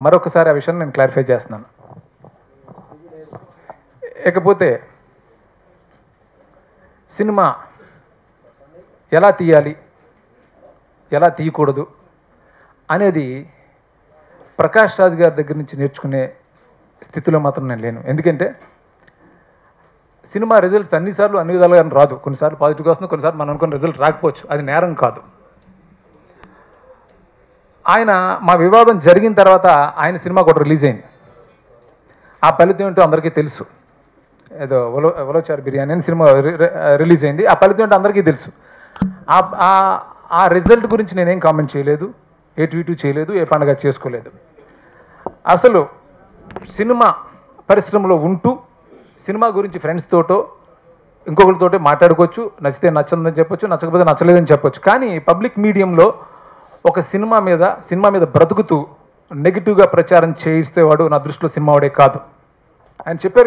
మరొకసారి ఆ విషయాన్ని నేను క్లారిఫై చేస్తున్నాను. ఇకపోతే సినిమా ఎలా తీయాలి, ఎలా తీయకూడదు అనేది ప్రకాష్ రాజ్ గారి దగ్గర నుంచి నేర్చుకునే స్థితిలో మాత్రం నేను లేను. ఎందుకంటే సినిమా రిజల్ట్స్ అన్నిసార్లు అన్ని విధాలుగా రాదు. కొన్నిసార్లు పాజిటివ్గా వస్తుంది, కొన్నిసార్లు మనం అనుకున్న రిజల్ట్ రాకపోవచ్చు. అది నేరం కాదు. ఆయన మా వివాదం జరిగిన తర్వాత ఆయన సినిమా కూడా రిలీజ్ అయింది. ఆ ఫలితం ఏంటో అందరికీ తెలుసు. ఏదో ఒలోచార్ బిర్యానీ అని సినిమా రిలీజ్ అయింది. ఆ ఫలితం ఏంటో అందరికీ తెలుసు. ఆ రిజల్ట్ గురించి నేనేం కామెంట్ చేయలేదు, ఏ ట్వీటు చేయలేదు, ఏ పండుగ చేసుకోలేదు. అసలు సినిమా పరిశ్రమలో ఉంటూ సినిమా గురించి ఫ్రెండ్స్ తోటో ఇంకొకరితోటో మాట్లాడుకోవచ్చు. నచ్చితే నచ్చదని చెప్పొచ్చు, నచ్చకపోతే నచ్చలేదని చెప్పొచ్చు. కానీ పబ్లిక్ మీడియంలో ఒక సినిమా మీద బ్రతుకుతూ నెగిటివ్గా ప్రచారం చేయిస్తే వాడు నా దృష్టిలో సినిమా వాడే కాదు. ఆయన చెప్పారు.